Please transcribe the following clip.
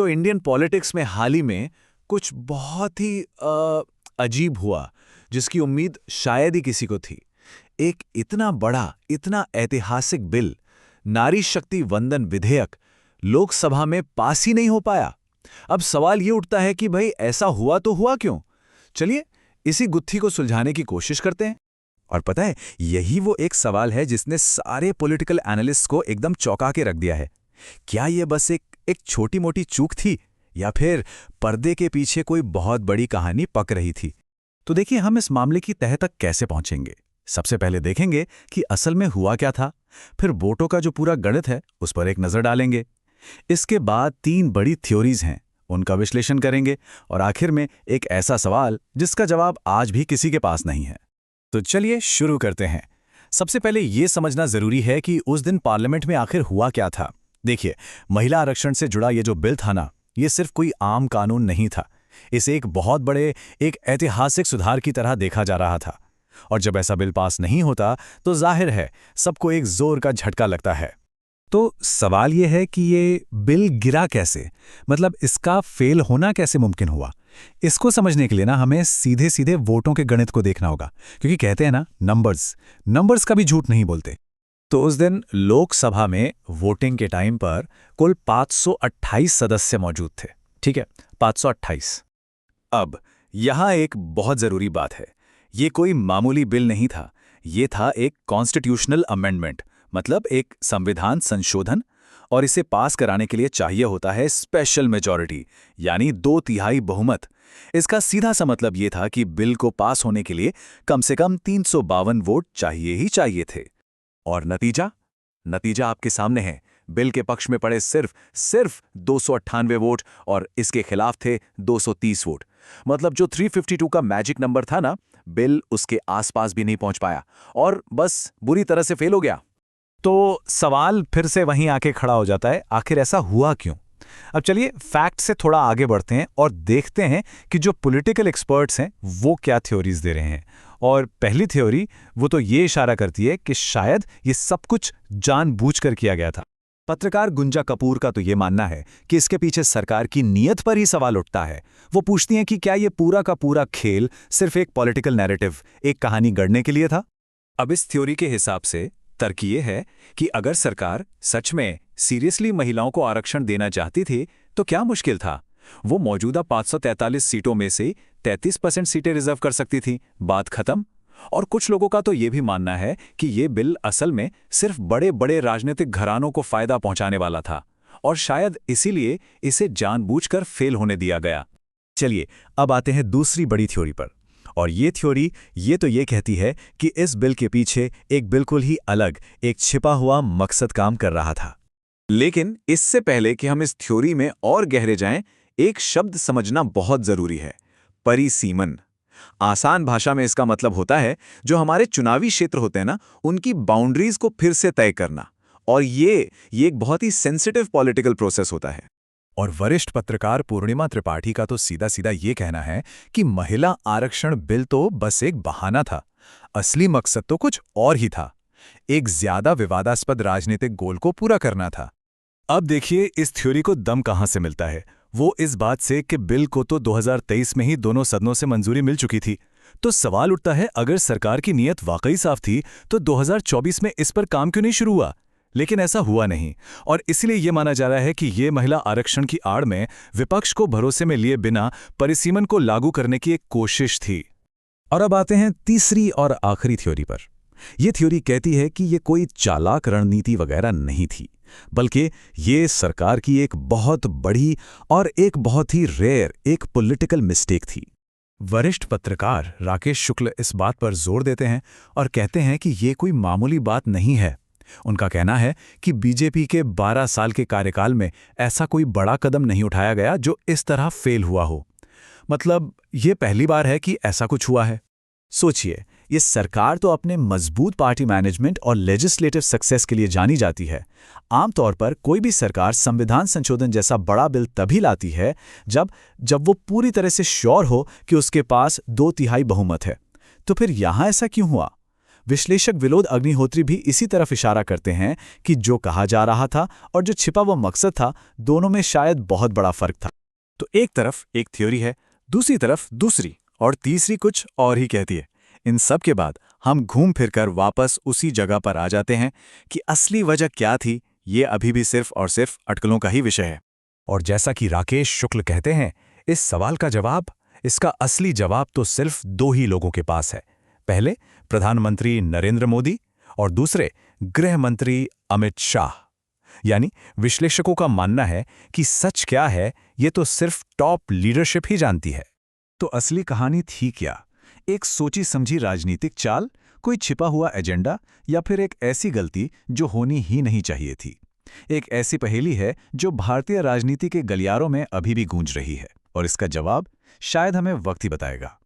तो Indian politics में हाल ही में कुछ बहुत ही अजीब हुआ, जिसकी उम्मीद शायद ही किसी को थी। एक इतना बड़ा, इतना ऐतिहासिक बिल, नारी शक्ति वंदन विधेयक, लोकसभा में पास ही नहीं हो पाया। अब सवाल ये उठता है कि भाई ऐसा हुआ तो हुआ क्यों? चलिए इसी गुत्थी को सुलझाने की कोशिश करते हैं। और पता है, यही वो एक सवाल है जिसने सारे पॉलिटिकल एनालिस्ट को एकदम चौंका के रख दिया है। क्या ये बस एक छोटी मोटी चूक थी, या फिर पर्दे के पीछे कोई बहुत बड़ी कहानी पक रही थी? तो देखिए, हम इस मामले की तह तक कैसे पहुंचेंगे। सबसे पहले देखेंगे कि असल में हुआ क्या था, फिर वोटों का जो पूरा गणित है उस पर एक नज़र डालेंगे। इसके बाद 3 बड़ी थ्योरीज हैं, उनका विश्लेषण करेंगे, और आखिर में एक ऐसा सवाल जिसका जवाब आज भी किसी के पास नहीं है। तो चलिए शुरू करते हैं। सबसे पहले ये समझना जरूरी है कि उस दिन पार्लियामेंट में आखिर हुआ क्या था। देखिए, महिला आरक्षण से जुड़ा ये जो बिल था ना, ये सिर्फ कोई आम कानून नहीं था। इसे एक बहुत बड़े, एक ऐतिहासिक सुधार की तरह देखा जा रहा था। और जब ऐसा बिल पास नहीं होता तो जाहिर है सबको एक जोर का झटका लगता है। तो सवाल ये है कि ये बिल गिरा कैसे, मतलब इसका फेल होना कैसे मुमकिन हुआ। इसको समझने के लिए ना हमें सीधे सीधे वोटों के गणित को देखना होगा, क्योंकि कहते हैं ना, नंबर्स कभी झूठ नहीं बोलते। तो उस दिन लोकसभा में वोटिंग के टाइम पर कुल 528 सदस्य मौजूद थे। ठीक है, 528। अब यहां एक बहुत जरूरी बात है, ये कोई मामूली बिल नहीं था, ये था एक कॉन्स्टिट्यूशनल अमेंडमेंट, मतलब एक संविधान संशोधन। और इसे पास कराने के लिए चाहिए होता है स्पेशल मेजॉरिटी, यानी 2/3 बहुमत। इसका सीधा सा मतलब ये था कि बिल को पास होने के लिए कम से कम 352 वोट चाहिए ही चाहिए थे। और नतीजा आपके सामने है। बिल के पक्ष में पड़े सिर्फ 298 वोट, और इसके खिलाफ थे 230 वोट। मतलब जो 352 का मैजिक नंबर था ना, बिल उसके आसपास भी नहीं पहुंच पाया और बस बुरी तरह से फेल हो गया। तो सवाल फिर से वहीं आके खड़ा हो जाता है, आखिर ऐसा हुआ क्यों? अब चलिए फैक्ट से थोड़ा आगे बढ़ते हैं और देखते हैं कि जो पॉलिटिकल एक्सपर्ट्स हैं वो क्या थ्योरीज दे रहे हैं। और पहली थ्योरी वो तो ये इशारा करती है कि शायद ये सब कुछ जानबूझकर किया गया था। पत्रकार गुंजा कपूर का तो ये मानना है कि इसके पीछे सरकार की नीयत पर ही सवाल उठता है। वो पूछती हैं कि क्या ये पूरा का पूरा खेल सिर्फ एक पॉलिटिकल नैरेटिव, एक कहानी गढ़ने के लिए था। अब इस थ्योरी के हिसाब से तर्क ये है कि अगर सरकार सच में सीरियसली महिलाओं को आरक्षण देना चाहती थी तो क्या मुश्किल था, वो मौजूदा 543 सीटों में से 33% सीटें रिजर्व कर सकती थी, बात खत्म। और कुछ लोगों का तो ये भी मानना है कि ये बिल असल में सिर्फ बड़े बड़े राजनीतिक घरानों को फायदा पहुंचाने वाला था और शायद इसीलिए इसे जानबूझकर फेल होने दिया गया। चलिए अब आते हैं दूसरी बड़ी थ्योरी पर। और ये थ्योरी ये कहती है कि इस बिल के पीछे एक बिल्कुल ही अलग, एक छिपा हुआ मकसद काम कर रहा था। लेकिन इससे पहले कि हम इस थ्योरी में और गहरे जाएं, एक शब्द समझना बहुत जरूरी है, परिसीमन। आसान भाषा में इसका मतलब होता है जो हमारे चुनावी क्षेत्र होते हैं ना, उनकी बाउंड्रीज को फिर से तय करना। और ये एक बहुत ही सेंसिटिव पॉलिटिकल प्रोसेस होता है। और वरिष्ठ पत्रकार पूर्णिमा त्रिपाठी का तो सीधा सीधा ये कहना है कि महिला आरक्षण बिल तो बस एक बहाना था, असली मकसद तो कुछ और ही था, एक ज्यादा विवादास्पद राजनीतिक गोल को पूरा करना था। अब देखिए इस थ्योरी को दम कहां से मिलता है। वो इस बात से कि बिल को तो 2023 में ही दोनों सदनों से मंजूरी मिल चुकी थी। तो सवाल उठता है, अगर सरकार की नीयत वाकई साफ थी तो 2024 में इस पर काम क्यों नहीं शुरू हुआ? लेकिन ऐसा हुआ नहीं, और इसलिए यह माना जा रहा है कि यह महिला आरक्षण की आड़ में विपक्ष को भरोसे में लिए बिना परिसीमन को लागू करने की एक कोशिश थी। और अब आते हैं तीसरी और आखिरी थ्योरी पर। यह थ्योरी कहती है कि यह कोई चालाक रणनीति वगैरह नहीं थी, बल्कि ये सरकार की एक बहुत बड़ी और एक बहुत ही रेयर एक पॉलिटिकल मिस्टेक थी। वरिष्ठ पत्रकार राकेश शुक्ल इस बात पर जोर देते हैं और कहते हैं कि ये कोई मामूली बात नहीं है। उनका कहना है कि बीजेपी के 12 साल के कार्यकाल में ऐसा कोई बड़ा कदम नहीं उठाया गया जो इस तरह फेल हुआ हो। मतलब ये पहली बार है कि ऐसा कुछ हुआ है। सोचिए, ये सरकार तो अपने मजबूत पार्टी मैनेजमेंट और लेजिस्लेटिव सक्सेस के लिए जानी जाती है। आमतौर पर कोई भी सरकार संविधान संशोधन जैसा बड़ा बिल तभी लाती है जब वो पूरी तरह से श्योर हो कि उसके पास 2/3 बहुमत है। तो फिर यहां ऐसा क्यों हुआ? विश्लेषक विनोद अग्निहोत्री भी इसी तरफ इशारा करते हैं कि जो कहा जा रहा था और जो छिपा हुआ मकसद था, दोनों में शायद बहुत बड़ा फर्क था। तो एक तरफ एक थ्योरी है, दूसरी तरफ दूसरी, और तीसरी कुछ और ही कहती है। इन सब के बाद हम घूम फिरकर वापस उसी जगह पर आ जाते हैं कि असली वजह क्या थी, ये अभी भी सिर्फ और सिर्फ अटकलों का ही विषय है। और जैसा कि राकेश शुक्ल कहते हैं, इस सवाल का जवाब, इसका असली जवाब तो सिर्फ दो ही लोगों के पास है। पहले प्रधानमंत्री नरेंद्र मोदी और दूसरे गृह मंत्री अमित शाह। यानी विश्लेषकों का मानना है कि सच क्या है, ये तो सिर्फ टॉप लीडरशिप ही जानती है। तो असली कहानी थी क्या? एक सोची समझी राजनीतिक चाल, कोई छिपा हुआ एजेंडा, या फिर एक ऐसी गलती जो होनी ही नहीं चाहिए थी? एक ऐसी पहेली है जो भारतीय राजनीति के गलियारों में अभी भी गूंज रही है, और इसका जवाब शायद हमें वक्त ही बताएगा।